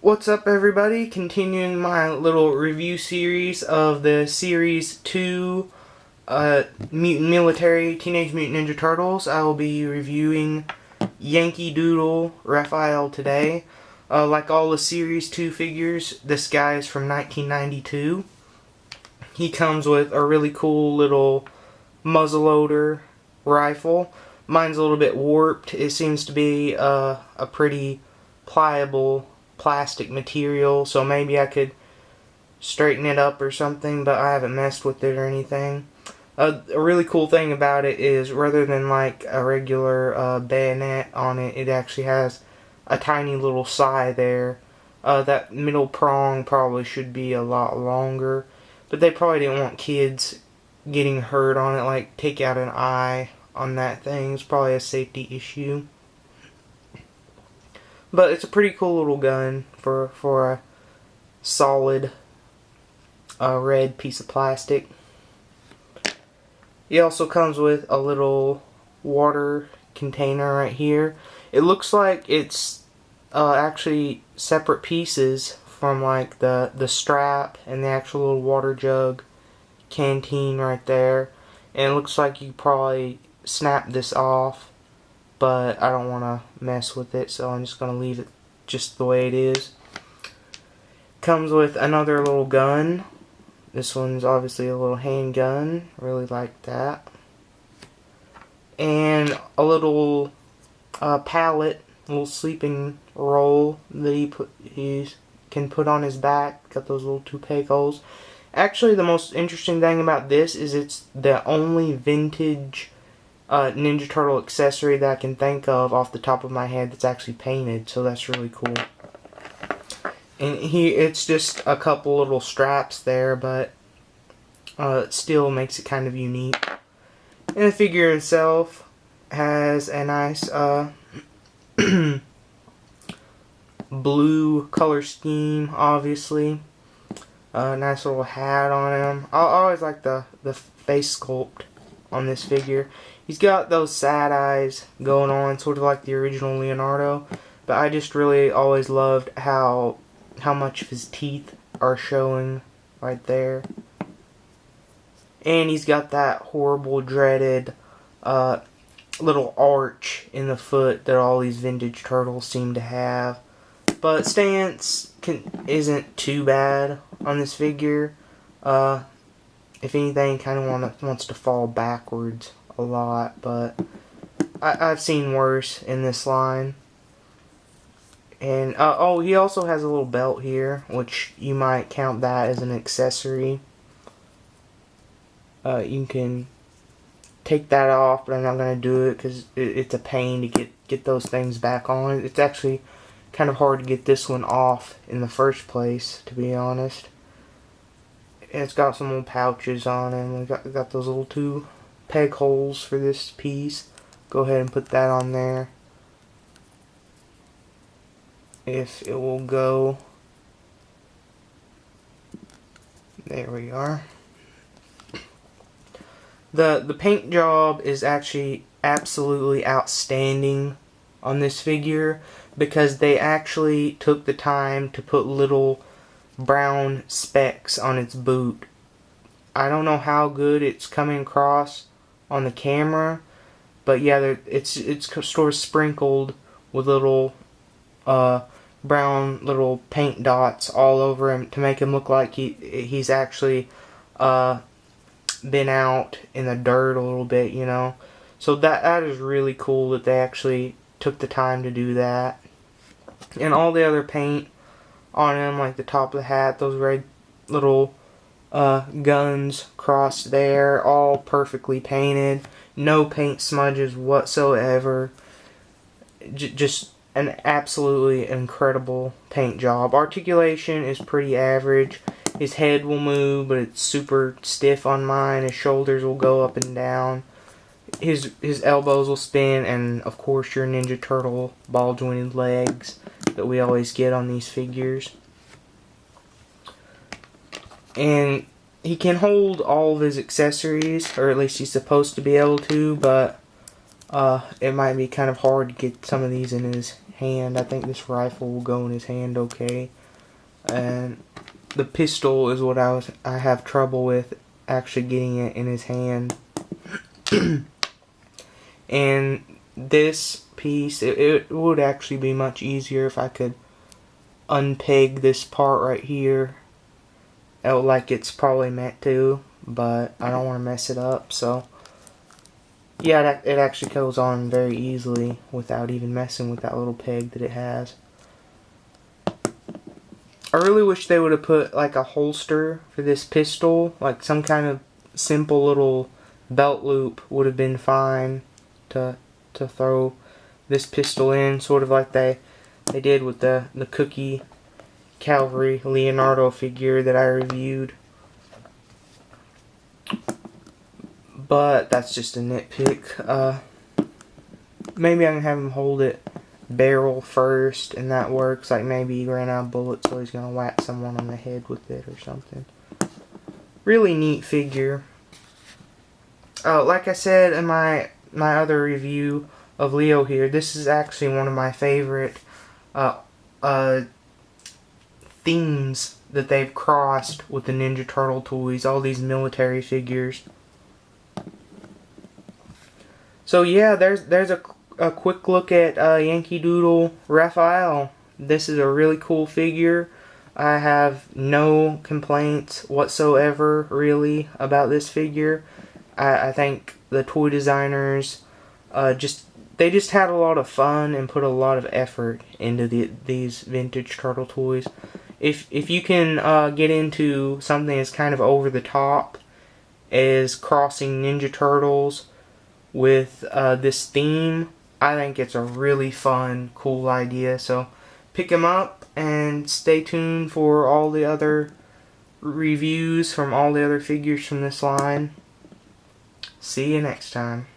What's up, everybody? Continuing my little review series of the Series 2 Mutant Military Teenage Mutant Ninja Turtles. I will be reviewing Yankee, Doodle, Raphael today. Like all the Series 2 figures, this guy is from 1992. He comes with a really cool little muzzleloader rifle. Mine's a little bit warped. It seems to be a pretty pliable plastic material, so maybe I could straighten it up or something, but I haven't messed with it or anything. A really cool thing about it is, rather than like a regular bayonet on it, it actually has a tiny little side there. That middle prong probably should be a lot longer, but they probably didn't want kids getting hurt on it, like take out an eye on that thing. It's probably a safety issue. But it's a pretty cool little gun for a solid red piece of plastic. It also comes with a little water container right here. It looks like it's actually separate pieces from like the strap and the actual little water jug canteen right there. And it looks like you probably snap this off, but I don't want to mess with it, so I'm just going to leave it just the way it is. Comes with another little gun. This one's obviously a little handgun. Really like that. And a little pallet, little sleeping roll that he can put on his back. Got those little two peg holes. Actually, the most interesting thing about this is it's the only vintage Ninja Turtle accessory that I can think of off the top of my head that's actually painted, so that's really cool. And it's just a couple little straps there, but it still makes it kind of unique. And the figure itself has a nice blue color scheme, obviously. Nice little hat on him. I always like the face sculpt on this figure. He's got those sad eyes going on, sort of like the original Leonardo, but I just really always loved how much of his teeth are showing right there. And he's got that horrible, dreaded little arch in the foot that all these vintage turtles seem to have. But stance isn't too bad on this figure. If anything, kind of wants to fall backwards a lot, but I've seen worse in this line. And oh, he also has a little belt here, which you might count that as an accessory. You can take that off, but I'm not going to do it because it's a pain to get those things back on. It's actually kind of hard to get this one off in the first place, to be honest. It's got some little pouches on it. We got those little two peg holes for this piece. Go ahead and put that on there, if it will go. There we are. The paint job is actually absolutely outstanding on this figure, because they actually took the time to put little brown specks on its boot. I don't know how good it's coming across on the camera, but yeah, it's sort of sprinkled with little brown little paint dots all over him to make him look like he's actually been out in the dirt a little bit, you know. So that is really cool that they actually took the time to do that. And all the other paint on him, like the top of the hat, those red little guns crossed there, all perfectly painted. No paint smudges whatsoever. Just an absolutely incredible paint job. Articulation is pretty average. His head will move, but it's super stiff on mine. His shoulders will go up and down. His elbows will spin, and of course your Ninja Turtle ball jointed legs that we always get on these figures. And he can hold all of his accessories, or at least he's supposed to be able to, but it might be kind of hard to get some of these in his hand. I think this rifle will go in his hand okay. And the pistol is what I have trouble with actually getting it in his hand. And this piece, it would actually be much easier if I could unpeg this part right here like it's probably meant to, but I don't want to mess it up, so yeah, it actually goes on very easily without even messing with that little peg that it has. I really wish they would have put like a holster for this pistol, like some kind of simple little belt loop would have been fine to throw this pistol in, sort of like they did with the Cookie Calvary Leonardo figure that I reviewed. But that's just a nitpick. Maybe I can have him hold it barrel first, and that works. Like maybe he ran out of bullets, so he's gonna whack someone on the head with it or something. Really neat figure. Like I said in my other review of Leo here, this is actually one of my favorite themes that they've crossed with the Ninja Turtle toys, all these military figures. So yeah, there's a quick look at Yankee Doodle Raphael. This is a really cool figure. I have no complaints whatsoever really about this figure. I think the toy designers they just had a lot of fun and put a lot of effort into these vintage turtle toys. If you can get into something that's kind of over the top, as crossing Ninja Turtles with this theme, I think it's a really fun, cool idea. So pick them up and stay tuned for all the other reviews from all the other figures from this line. See you next time.